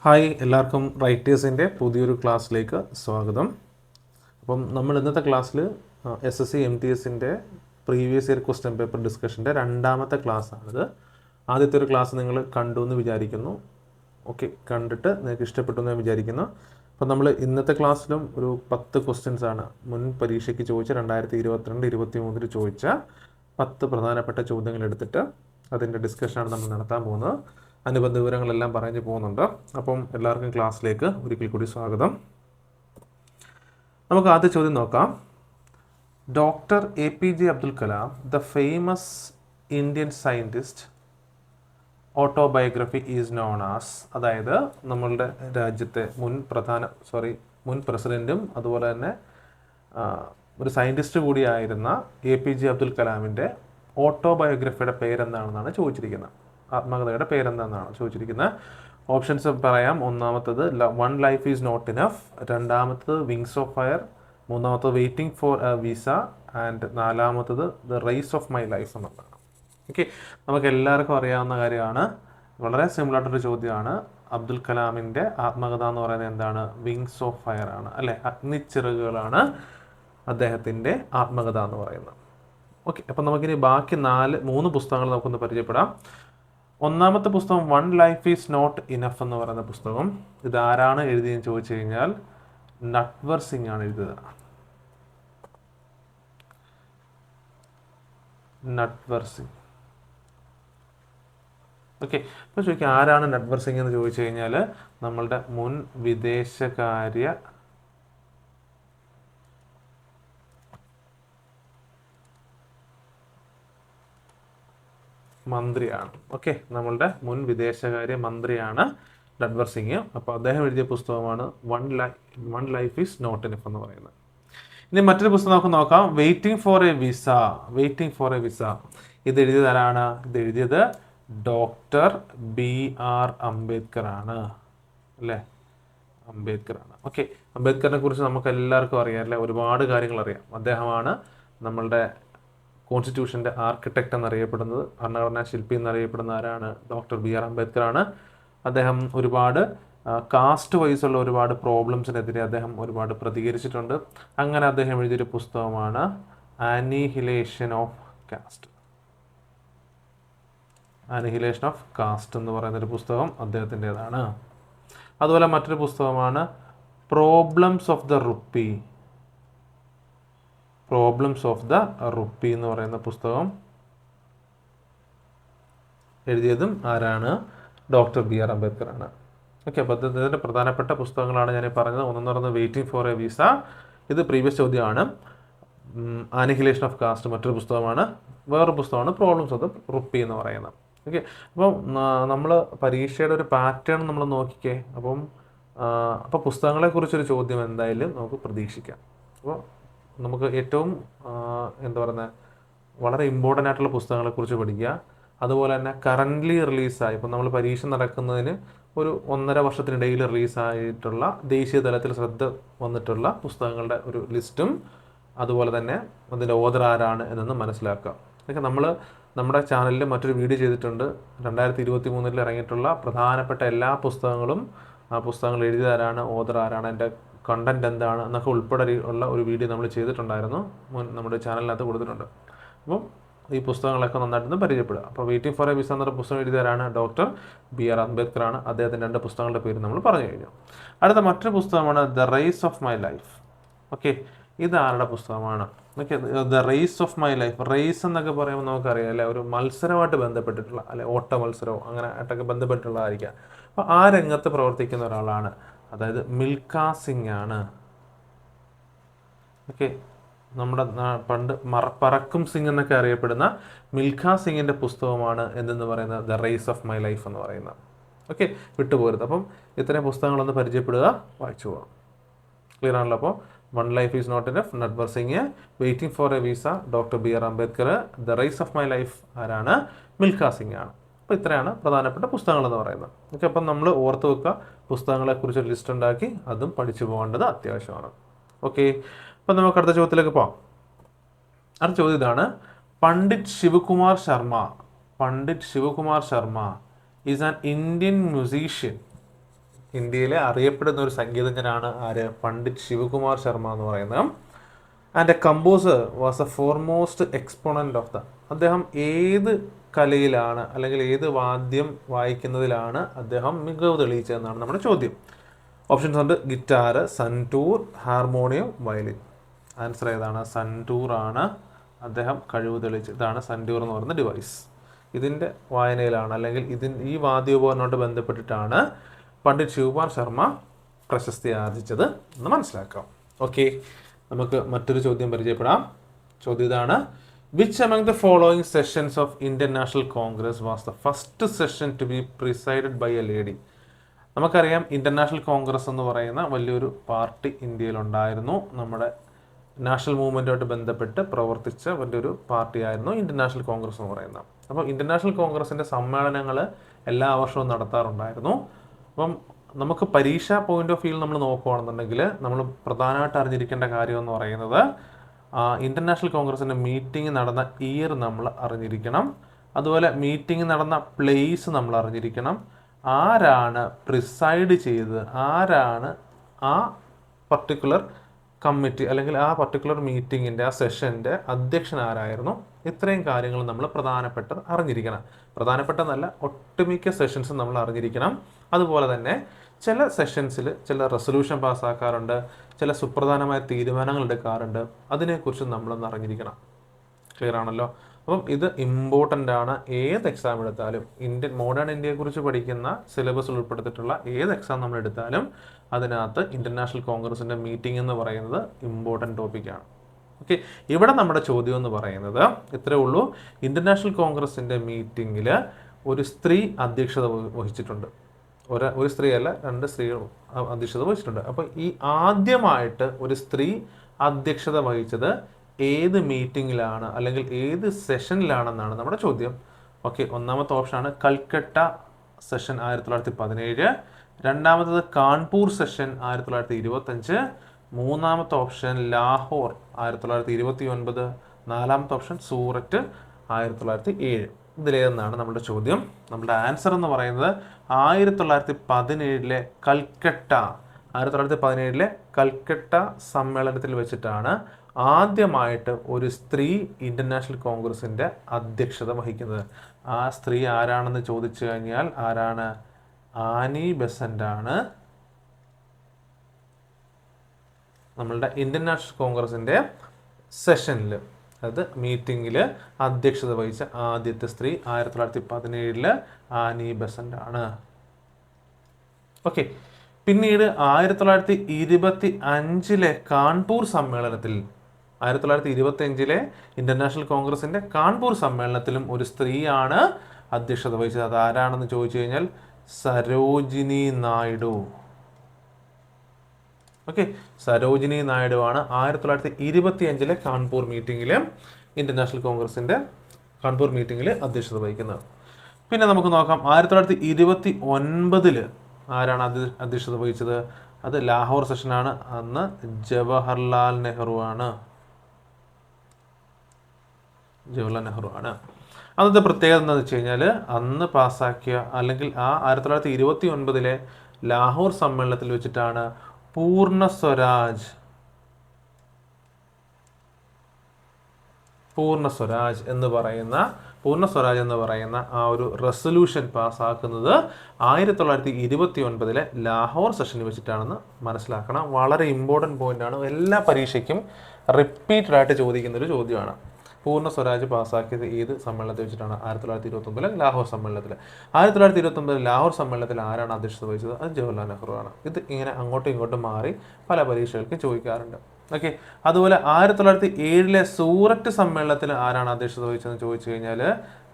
Hi, എല്ലാവർക്കും റൈറ്റേഴ്സിൻ്റെ പുതിയൊരു ക്ലാസ്സിലേക്ക് സ്വാഗതം. അപ്പം നമ്മൾ ഇന്നത്തെ ക്ലാസ്സിൽ SSC MTSൻ്റെ പ്രീവിയസ് ഇയർ ക്വസ്റ്റ്യൻ പേപ്പർ ഡിസ്കഷൻ്റെ രണ്ടാമത്തെ ക്ലാസ്സാണിത്. ആദ്യത്തെ ഒരു ക്ലാസ് നിങ്ങൾ കണ്ടു എന്ന് വിചാരിക്കുന്നു. ഓക്കെ, കണ്ടിട്ട് നിങ്ങൾക്ക് ഇഷ്ടപ്പെട്ടു എന്ന് ഞാൻ വിചാരിക്കുന്നു. അപ്പം നമ്മൾ ഇന്നത്തെ ക്ലാസ്സിലും ഒരു 10 ക്വസ്റ്റ്യൻസാണ് മുൻ പരീക്ഷയ്ക്ക് ചോദിച്ച 2022-23 ചോദിച്ച 10 പ്രധാനപ്പെട്ട ചോദ്യങ്ങൾ എടുത്തിട്ട് അതിൻ്റെ ഡിസ്കഷനാണ് നമ്മൾ നടത്താൻ പോകുന്നത്. അനുബന്ധ വിവരങ്ങളെല്ലാം പറഞ്ഞു പോകുന്നുണ്ട്. അപ്പം എല്ലാവർക്കും ക്ലാസ്സിലേക്ക് ഒരിക്കൽ കൂടി സ്വാഗതം. നമുക്ക് ആദ്യ ചോദ്യം നോക്കാം. Doctor APJ Abdul Kalam, the famous Indian scientist, autobiography is known as, അതായത് നമ്മളുടെ രാജ്യത്തെ മുൻ പ്രസിഡൻറ്റും അതുപോലെ തന്നെ ഒരു സയൻറ്റിസ്റ്റ് കൂടിയായിരുന്ന APJ അബ്ദുൽ കലാമിൻ്റെ ഓട്ടോബയോഗ്രഫിയുടെ പേരെന്താണെന്നാണ് ചോദിച്ചിരിക്കുന്നത്. ആത്മകഥയുടെ പേരെന്താണെന്നാണ് ചോദിച്ചിരിക്കുന്നത്. ഓപ്ഷൻസ് പറയാം. ഒന്നാമത്തത് one life is not enough, രണ്ടാമത്തത് വിങ്സ് ഓഫ് ഫയർ, മൂന്നാമത്തത് waiting for a visa and നാലാമത്തത് the race of my life എന്നുള്ളതാണ്. ഓക്കെ, നമുക്ക് എല്ലാവർക്കും അറിയാവുന്ന കാര്യമാണ്. വളരെ സിമ്പിളായിട്ടൊരു ചോദ്യമാണ്. അബ്ദുൽ കലാമിൻ്റെ ആത്മകഥ എന്ന് പറയുന്നത് എന്താണ്? വിങ്സ് ഓഫ് ഫയർ ആണ്, അല്ലേ? അഗ്നിച്ചിറകുകളാണ് അദ്ദേഹത്തിൻ്റെ ആത്മകഥ എന്ന് പറയുന്നത്. ഓക്കെ, അപ്പം നമുക്കിനി ബാക്കി 3 പുസ്തകങ്ങൾ നമുക്കൊന്ന് പരിചയപ്പെടാം. ഒന്നാമത്തെ പുസ്തകം one life is not enough എന്ന് പറയുന്ന പുസ്തകം. ഇതാരാണ് എഴുതിയെന്ന് ചോദിച്ചു കഴിഞ്ഞാൽ നട്വർ സിംഗ് ആണ് എഴുതിയത്. നട്വർ സിംഗ്. ഓക്കെ, അപ്പോൾ ചോദിക്കാം ആരാണ് നട്വർ സിംഗ് എന്ന് ചോദിച്ചു കഴിഞ്ഞാൽ നമ്മളുടെ മുൻ വിദേശകാര്യ മന്ത്രിയാണ്. ഓക്കെ, നമ്മളുടെ മുൻ വിദേശകാര്യ മന്ത്രിയാണ് നട്വർ സിംഗ്. അപ്പോൾ അദ്ദേഹം എഴുതിയ പുസ്തകമാണ് one life is not enough എന്ന് പറയുന്നത്. ഇനി മറ്റൊരു പുസ്തകം നമുക്ക് നോക്കാം. Waiting for a visa. ഇത് എഴുതിയത് ആരാണ്? ഇത് എഴുതിയത് ഡോക്ടർ BR അംബേദ്കർ ആണ്, അല്ലേ? അംബേദ്കർ ആണ്. ഓക്കെ, അംബേദ്കറിനെ കുറിച്ച് നമുക്ക് എല്ലാവർക്കും അറിയാം, അല്ലേ? ഒരുപാട് കാര്യങ്ങൾ അറിയാം. അദ്ദേഹമാണ് നമ്മളുടെ കോൺസ്റ്റിറ്റ്യൂഷൻ്റെ ആർക്കിടെക്റ്റ് എന്നറിയപ്പെടുന്നത്, ഭരണഘടനാ ശില്പി എന്നറിയപ്പെടുന്ന ആരാണ്? ഡോക്ടർ BR അംബേദ്കർ ആണ്. അദ്ദേഹം ഒരുപാട് കാസ്റ്റ് വൈസുള്ള ഒരുപാട് പ്രോബ്ലംസിനെതിരെ അദ്ദേഹം ഒരുപാട് പ്രതികരിച്ചിട്ടുണ്ട്. അങ്ങനെ അദ്ദേഹം എഴുതിയൊരു പുസ്തകമാണ് ആനിഹിലേഷൻ ഓഫ് കാസ്റ്റ് എന്ന് പറയുന്നൊരു പുസ്തകം അദ്ദേഹത്തിൻ്റെതാണ്. അതുപോലെ മറ്റൊരു പുസ്തകമാണ് പ്രോബ്ലംസ് ഓഫ് ദ റുപ്പി എന്ന് പറയുന്ന പുസ്തകം എഴുതിയതും ആരാണ്? ഡോക്ടർ BR അംബേദ്കർ ആണ്. ഓക്കെ, അപ്പോൾ അദ്ദേഹത്തിൻ്റെ പ്രധാനപ്പെട്ട പുസ്തകങ്ങളാണ് ഞാൻ പറഞ്ഞത്. ഒന്നെന്ന് പറയുന്നത് വെയിറ്റിംഗ് ഫോർ എ വിസ, ഇത് പ്രീവിയസ് ചോദ്യമാണ്. ആനിഹിലേഷൻ ഓഫ് കാസ്റ്റ് മറ്റൊരു പുസ്തകമാണ്. വേറൊരു പുസ്തകമാണ് പ്രോബ്ലംസ് ഓഫ് ദ റുപ്പി എന്ന് പറയുന്നത്. ഓക്കെ, അപ്പം നമ്മൾ പരീക്ഷയുടെ ഒരു പാറ്റേൺ നമ്മൾ നോക്കിക്കേ. അപ്പോൾ പുസ്തകങ്ങളെക്കുറിച്ചൊരു ചോദ്യം എന്തായാലും നമുക്ക് പ്രതീക്ഷിക്കാം. അപ്പോൾ നമുക്ക് ഏറ്റവും വളരെ ഇമ്പോർട്ടൻ്റ് ആയിട്ടുള്ള പുസ്തകങ്ങളെക്കുറിച്ച് പഠിക്കുക. അതുപോലെ തന്നെ കറൻ്റ്ലി റിലീസായി, ഇപ്പം നമ്മൾ പരീക്ഷ നടക്കുന്നതിന് ഒരു 1.5 വർഷത്തിനിടയിൽ റിലീസായിട്ടുള്ള ദേശീയ തലത്തിൽ ശ്രദ്ധ വന്നിട്ടുള്ള പുസ്തകങ്ങളുടെ ഒരു ലിസ്റ്റും അതുപോലെ തന്നെ അതിൻ്റെ ഓഥർ ആരാണ് എന്നൊന്ന് മനസ്സിലാക്കുക. അതൊക്കെ നമ്മുടെ ചാനലിൽ മറ്റൊരു വീഡിയോ ചെയ്തിട്ടുണ്ട്. 2023 ഇറങ്ങിയിട്ടുള്ള പ്രധാനപ്പെട്ട എല്ലാ പുസ്തകങ്ങളും, ആ പുസ്തകങ്ങൾ എഴുതിയതാരാണ്, ഓഥർ ആരാണ്, എൻ്റെ കണ്ടന്റ് എന്താണ് എന്നൊക്കെ ഉൾപ്പെടെ ഉള്ള ഒരു വീഡിയോ നമ്മൾ ചെയ്തിട്ടുണ്ടായിരുന്നു, നമ്മുടെ ചാനലിനകത്ത് കൊടുത്തിട്ടുണ്ട്. അപ്പം ഈ പുസ്തകങ്ങളൊക്കെ നന്നായിട്ടൊന്ന് പരിചയപ്പെടുക. അപ്പോൾ വെയിറ്റിംഗ് ഫോർ എ വിസ എന്നൊരു പുസ്തകം എഴുതിയവരാണ് ഡോക്ടർ BR അംബേദ്കർ ആണ്. അദ്ദേഹത്തിൻ്റെ 2 പുസ്തകങ്ങളുടെ പേര് നമ്മൾ പറഞ്ഞു കഴിഞ്ഞു. അടുത്ത മറ്റൊരു പുസ്തകമാണ് the race of my life. Okay, ഇത് ആരുടെ പുസ്തകമാണ്? Okay, the race of my life. Race എന്നൊക്കെ പറയുമ്പോൾ നമുക്കറിയാം, അല്ലെ? ഒരു മത്സരമായിട്ട് ബന്ധപ്പെട്ടിട്ടുള്ള, അല്ലെ? ഓട്ട മത്സരമോ അങ്ങനെ ആയിട്ടൊക്കെ ബന്ധപ്പെട്ടുള്ളതായിരിക്കാം. അപ്പോൾ ആ രംഗത്ത് പ്രവർത്തിക്കുന്ന ഒരാളാണ്, അതായത് മിൽഖാ സിംഗ് ആണ്. ഓക്കെ, നമ്മുടെ പണ്ട് പറക്കും സിംഗ് എന്നൊക്കെ അറിയപ്പെടുന്ന മിൽഖാ സിംഗിൻ്റെ പുസ്തകമാണ് എന്തെന്ന് പറയുന്നത്? The race of my life എന്ന് പറയുന്നത്. ഓക്കെ, വിട്ടുപോരുത്. അപ്പം ഇത്രയും പുസ്തകങ്ങളൊന്ന് പരിചയപ്പെടുക, വായിച്ചു പോകാം. ക്ലിയർ ആണല്ലോ? അപ്പോൾ one life is not enough, Natwar Singh. Waiting for a visa, doctor BR Ambedkar. The race of my life ആരാണ്? മിൽഖാ സിംഗ് ആണ്. അപ്പോൾ ഇത്രയാണ് പ്രധാനപ്പെട്ട പുസ്തകങ്ങളെന്ന് പറയുന്നത്. ഓക്കെ, അപ്പം നമ്മൾ ഓർത്ത് വെക്കുക, പുസ്തകങ്ങളെക്കുറിച്ച് ലിസ്റ്റ് ഉണ്ടാക്കി അതും പഠിച്ചു പോകേണ്ടത് അത്യാവശ്യമാണ്. ഓക്കെ, അപ്പം നമുക്ക് അടുത്ത ചോദ്യത്തിലേക്ക് പോകാം. അടുത്ത ചോദ്യം ഇതാണ്. Pandit Shivkumar Sharma is an Indian musician ഇന്ത്യയിലെ അറിയപ്പെടുന്ന ഒരു സംഗീതജ്ഞനാണ് ആര്? പണ്ഡിറ്റ് ശിവകുമാർ ശർമ്മ എന്ന് പറയുന്നത്. And A composer was A foremost exponent of the. അദ്ദേഹം ഏത് കലയിലാണ് അല്ലെങ്കിൽ ഏത് വാദ്യം വായിക്കുന്നതിലാണ് അദ്ദേഹം മികവ് തെളിയിച്ചതെന്നാണ് നമ്മുടെ ചോദ്യം. ഓപ്ഷൻസ് ഉണ്ട്: ഗിറ്റാർ, സൻറ്റൂർ, ഹാർമോണിയം, വയലിൻ. ആൻസർ ഏതാണ്? സൻറ്റൂർ ആണ് അദ്ദേഹം കഴിവ് തെളിയിച്ചത്. ഇതാണ് സൻറ്റൂർ എന്ന് പറയുന്ന ഡിവൈസ്. ഇതിൻ്റെ വായനയിലാണ് അല്ലെങ്കിൽ ഈ വാദ്യോപകരണമായിട്ട് ബന്ധപ്പെട്ടിട്ടാണ് പണ്ഡിറ്റ് ശിവകുമാർ ശർമ്മ പ്രശസ്തി ആർജിച്ചത് എന്ന് മനസ്സിലാക്കാം. ഓക്കെ, നമുക്ക് മറ്റൊരു ചോദ്യം പരിചയപ്പെടാം. ചോദ്യം ഇതാണ്: which among the following sessions of Indian National Congress was the first session to be presided by a lady? നമുക്കറിയാം, ഇന്റർനാഷണൽ കോൺഗ്രസ് എന്ന് പറയുന്ന വലിയൊരു പാർട്ടി ഇന്ത്യയിലുണ്ടായിരുന്നു. നമ്മുടെ നാഷണൽ മൂവ്മെൻറ്റുമായിട്ട് ബന്ധപ്പെട്ട് പ്രവർത്തിച്ച വലിയൊരു പാർട്ടിയായിരുന്നു ഇന്റർനാഷണൽ കോൺഗ്രസ് എന്ന് പറയുന്നത്. അപ്പോൾ ഇന്റർനാഷണൽ കോൺഗ്രസിൻ്റെ സമ്മേളനങ്ങൾ എല്ലാ വർഷവും നടത്താറുണ്ടായിരുന്നു. അപ്പം നമുക്ക് പരീക്ഷാ പോയിന്റ് ഓഫ് വ്യൂ നമ്മൾ നോക്കുകയാണെന്നുണ്ടെങ്കിൽ നമ്മൾ പ്രധാനമായിട്ട് അറിഞ്ഞിരിക്കേണ്ട കാര്യം എന്ന് പറയുന്നത് ഇന്റർനാഷണൽ കോൺഗ്രസിൻ്റെ മീറ്റിംഗ് നടന്ന ഇയർ നമ്മൾ അറിഞ്ഞിരിക്കണം. അതുപോലെ മീറ്റിംഗ് നടന്ന പ്ലേസ് നമ്മൾ അറിഞ്ഞിരിക്കണം. ആരാണ് പ്രിസൈഡ് ചെയ്തത്, ആരാണ് ആ പർട്ടിക്കുലർ കമ്മിറ്റി അല്ലെങ്കിൽ ആ പർട്ടിക്കുലർ മീറ്റിങ്ങിൻ്റെ ആ സെഷൻ്റെ അധ്യക്ഷൻ ആരായിരുന്നു, ഇത്രയും കാര്യങ്ങൾ നമ്മൾ പ്രധാനപ്പെട്ടത് അറിഞ്ഞിരിക്കണം. പ്രധാനപ്പെട്ടതല്ല, ഒട്ടുമിക്ക സെഷൻസും നമ്മൾ അറിഞ്ഞിരിക്കണം. അതുപോലെ തന്നെ ചില സെഷൻസിൽ ചില റെസൊല്യൂഷൻ പാസ്സാക്കാറുണ്ട്, ചില സുപ്രധാനമായ തീരുമാനങ്ങൾ എടുക്കാറുണ്ട്. അതിനെക്കുറിച്ച് നമ്മളൊന്ന് അറിഞ്ഞിരിക്കണം. ക്ലിയർ ആണല്ലോ? അപ്പം ഇത് ഇമ്പോർട്ടൻ്റ് ആണ്. ഏത് എക്സാം എടുത്താലും മോഡേൺ ഇന്ത്യയെക്കുറിച്ച് പഠിക്കുന്ന സിലബസിൽ ഉൾപ്പെടുത്തിയിട്ടുള്ള ഏത് എക്സാം നമ്മൾ എടുത്താലും അതിനകത്ത് ഇന്റർനാഷണൽ കോൺഗ്രസിൻ്റെ മീറ്റിംഗ് എന്ന് പറയുന്നത് ഇമ്പോർട്ടൻ്റ് ടോപ്പിക്കാണ്. ഓക്കെ, ഇവിടെ നമ്മുടെ ചോദ്യം എന്ന് പറയുന്നത് ഇത്രയേ ഉള്ളൂ. ഇന്റർനാഷണൽ കോൺഗ്രസിൻ്റെ മീറ്റിങ്ങിൽ ഒരു സ്ത്രീ അധ്യക്ഷത വഹിച്ചിട്ടുണ്ട്. ഒരു സ്ത്രീ അല്ല, 2 സ്ത്രീകൾ അധ്യക്ഷത വഹിച്ചിട്ടുണ്ട്. അപ്പോൾ ഈ ആദ്യമായിട്ട് ഒരു സ്ത്രീ അധ്യക്ഷത വഹിച്ചത് ഏത് മീറ്റിങ്ങിലാണ് അല്ലെങ്കിൽ ഏത് സെഷനിലാണെന്നാണ് നമ്മുടെ ചോദ്യം. ഓക്കെ, ഒന്നാമത്തെ ഓപ്ഷനാണ് കൽക്കട്ട സെഷൻ 1917, രണ്ടാമത്തത് കാൺപൂർ സെഷൻ 1925, മൂന്നാമത്തെ ഓപ്ഷൻ ലാഹോർ 1929, നാലാമത്തെ ഓപ്ഷൻ സൂററ്റ് 1907. ഇതിലേതെന്നാണ് നമ്മുടെ ചോദ്യം. നമ്മുടെ ആൻസർ എന്ന് പറയുന്നത് 1917 കൽക്കട്ട 1917 കൽക്കട്ട സമ്മേളനത്തിൽ വെച്ചിട്ടാണ് ആദ്യമായിട്ട് ഒരു സ്ത്രീ ഇന്റർനാഷണൽ കോൺഗ്രസിൻ്റെ അധ്യക്ഷത വഹിക്കുന്നത്. ആ സ്ത്രീ ആരാണെന്ന് ചോദിച്ചു കഴിഞ്ഞാൽ ആരാണ്? ആനി ബെസന്റ് ആണ് നമ്മളുടെ ഇന്ത്യൻ നാഷണൽ കോൺഗ്രസിൻ്റെ സെഷനിൽ, അതായത് മീറ്റിങ്ങിൽ അധ്യക്ഷത വഹിച്ച ആദ്യത്തെ സ്ത്രീ 1917 ആനി ബെസന്റ് ആണ്. ഓക്കെ, പിന്നീട് 1925 കാൺപൂർ സമ്മേളനത്തിൽ 1925 ഇന്റർനാഷണൽ കോൺഗ്രസിന്റെ കാൺപൂർ സമ്മേളനത്തിലും ഒരു സ്ത്രീയാണ് അധ്യക്ഷത വഹിച്ചത്. അത് ആരാണെന്ന് ചോദിച്ചു കഴിഞ്ഞാൽ സരോജിനി നായിഡു. ഓക്കെ, സരോജിനി നായിഡു ആണ് 1925 കാൺപൂർ മീറ്റിംഗിൽ ഇന്റർനാഷണൽ കോൺഗ്രസിന്റെ കാൺപൂർ മീറ്റിംഗിൽ അധ്യക്ഷത വഹിക്കുന്നത്. പിന്നെ നമുക്ക് നോക്കാം 1929 ആരാണ് അധ്യക്ഷത വഹിച്ചത്? അത് ലാഹോർ സെഷനാണ്. അന്ന് ജവഹർലാൽ നെഹ്റു ആണ്. അന്നത്തെ പ്രത്യേകത എന്താണെന്ന് വെച്ച് കഴിഞ്ഞാൽ അന്ന് പാസ്സാക്കിയ അല്ലെങ്കിൽ ആ 1929 ലാഹോർ സമ്മേളനത്തിൽ വെച്ചിട്ടാണ് പൂർണ്ണ സ്വരാജ് എന്ന് പറയുന്ന ആ ഒരു റെസൊല്യൂഷൻ പാസ്സാക്കുന്നത് 1929 ലാഹോർ സെഷനിൽ വെച്ചിട്ടാണെന്ന് മനസ്സിലാക്കണം. വളരെ ഇമ്പോർട്ടൻറ്റ് പോയിന്റ് ആണ്. എല്ലാ പരീക്ഷയ്ക്കും റിപ്പീറ്റഡ് ആയിട്ട് ചോദിക്കുന്ന ഒരു ചോദ്യമാണ്. പൂർണ്ണ സ്വരാജ് പാസ്സാക്കിയത് ഏത് സമ്മേളനത്തിൽ വെച്ചിട്ടാണ്? 1929 ലാഹോർ സമ്മേളനത്തിൽ. 1929 ലാഹോർ സമ്മേളനത്തിൽ ആരാണ് അധ്യക്ഷത വഹിച്ചത്? അത് ജവഹർലാൽ നെഹ്റു ആണ്. ഇത് ഇങ്ങനെ അങ്ങോട്ടും ഇങ്ങോട്ടും മാറി പല പരീക്ഷകൾക്കും ചോദിക്കാറുണ്ട്. ഓക്കെ, അതുപോലെ 1907 സൂററ്റ് സമ്മേളനത്തിൽ ആരാണ് അധ്യക്ഷത വഹിച്ചതെന്ന് ചോദിച്ചു കഴിഞ്ഞാൽ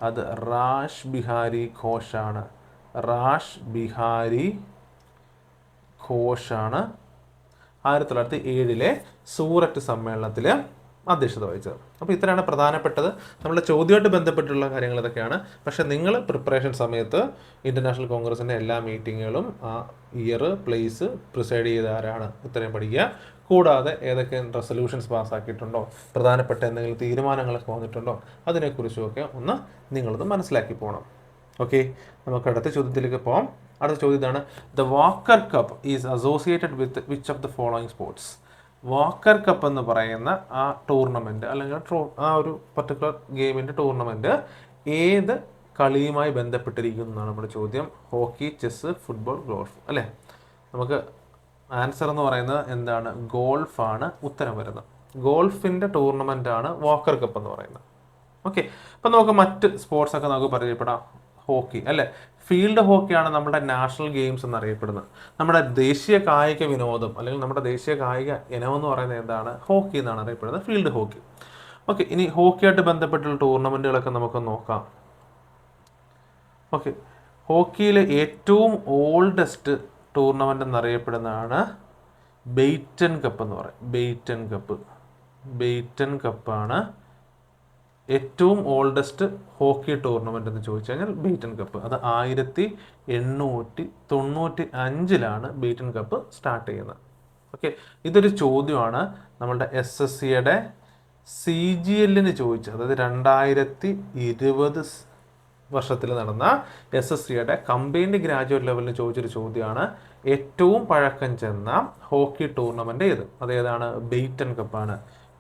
അത് റാഷ് ബിഹാരി ഘോഷാണ്. 1907 സൂററ്റ് സമ്മേളനത്തിൽ അധ്യക്ഷത വഹിച്ചത്. അപ്പോൾ ഇത്രയാണ് പ്രധാനപ്പെട്ടത്. നമ്മുടെ ചോദ്യമായിട്ട് ബന്ധപ്പെട്ടുള്ള കാര്യങ്ങൾ ഇതൊക്കെയാണ്. പക്ഷേ നിങ്ങൾ പ്രിപ്പറേഷൻ സമയത്ത് ഇന്റർനാഷണൽ കോൺഗ്രസിൻ്റെ എല്ലാ മീറ്റിങ്ങുകളും ആ ഇയർ, പ്ലേസ്, പ്രിസൈഡ് ചെയ്ത ആരാണ്, ഇത്രയും പഠിക്കുക. കൂടാതെ ഏതൊക്കെ റെസൊല്യൂഷൻസ് പാസ്സാക്കിയിട്ടുണ്ടോ, പ്രധാനപ്പെട്ട എന്തെങ്കിലും തീരുമാനങ്ങളൊക്കെ വന്നിട്ടുണ്ടോ, അതിനെക്കുറിച്ചുമൊക്കെ ഒന്ന് നിങ്ങളത് മനസ്സിലാക്കി പോകണം. ഓക്കെ, നമുക്ക് അടുത്ത ചോദ്യത്തിലേക്ക് പോകാം. അടുത്ത ചോദ്യം ഇതാണ്, the walker cup is associated with which of the following sports. Walker cup എന്ന് പറയുന്ന ആ ടൂർണമെൻറ്റ് അല്ലെങ്കിൽ ആ ഒരു പർട്ടിക്കുലർ ഗെയിമിൻ്റെ ടൂർണമെൻറ്റ് ഏത് കളിയുമായി ബന്ധപ്പെട്ടിരിക്കുന്നു എന്നാണ് നമ്മുടെ ചോദ്യം. ഹോക്കി, ചെസ്സ്, ഫുട്ബോൾ, ഗോൾഫ് അല്ലേ. നമുക്ക് ആൻസർ എന്ന് പറയുന്നത് എന്താണ്? ഗോൾഫാണ് ഉത്തരം വരുന്നത്. ഗോൾഫിൻ്റെ ടൂർണമെൻ്റാണ് വാക്കർ കപ്പ് എന്ന് പറയുന്നത്. ഓക്കെ, അപ്പം നമുക്ക് മറ്റ് സ്പോർട്സ് ഒക്കെ നമുക്ക് പരിചയപ്പെടാം. ഹോക്കി അല്ലേ, ഫീൽഡ് ഹോക്കിയാണ് നമ്മുടെ നാഷണൽ ഗെയിംസ് എന്നറിയപ്പെടുന്നത്. നമ്മുടെ ദേശീയ കായിക വിനോദം അല്ലെങ്കിൽ നമ്മുടെ ദേശീയ കായിക ഇനം എന്ന് പറയുന്നത് എന്താണ്? ഹോക്കി എന്നാണ് അറിയപ്പെടുന്നത്, ഫീൽഡ് ഹോക്കി. ഓക്കെ, ഇനി ഹോക്കിയായിട്ട് ബന്ധപ്പെട്ടുള്ള ടൂർണമെൻറ്റുകളൊക്കെ നമുക്ക് നോക്കാം. ഓക്കെ, ഹോക്കിയിലെ ഏറ്റവും ഓൾഡസ്റ്റ് ടൂർണമെൻ്റ് എന്നറിയപ്പെടുന്നതാണ് ബെയ്റ്റൺ കപ്പ് എന്ന് പറയും. ബെയ്റ്റൺ കപ്പാണ് ഏറ്റവും ഓൾഡസ്റ്റ് ഹോക്കി ടൂർണമെൻ്റ് എന്ന് ചോദിച്ചു കഴിഞ്ഞാൽ ബെയ്റ്റൺ കപ്പ്. അത് 1895 ബെയ്റ്റൺ കപ്പ് സ്റ്റാർട്ട് ചെയ്യുന്നത്. ഓക്കെ, ഇതൊരു ചോദ്യമാണ് നമ്മളുടെ SSCയുടെ CGL ചോദിച്ചത്. അതായത് 2020 വർഷത്തിൽ നടന്ന SSCയുടെ കമ്പൈൻഡ് ഗ്രാജുവേറ്റ് ലെവലിൽ ചോദിച്ചൊരു ചോദ്യമാണ്. ഏറ്റവും പഴക്കം ചെന്ന ഹോക്കി ടൂർണമെൻ്റ് ഏത്? അതേതാണ്? ബെയ്റ്റൺ കപ്പാണ്.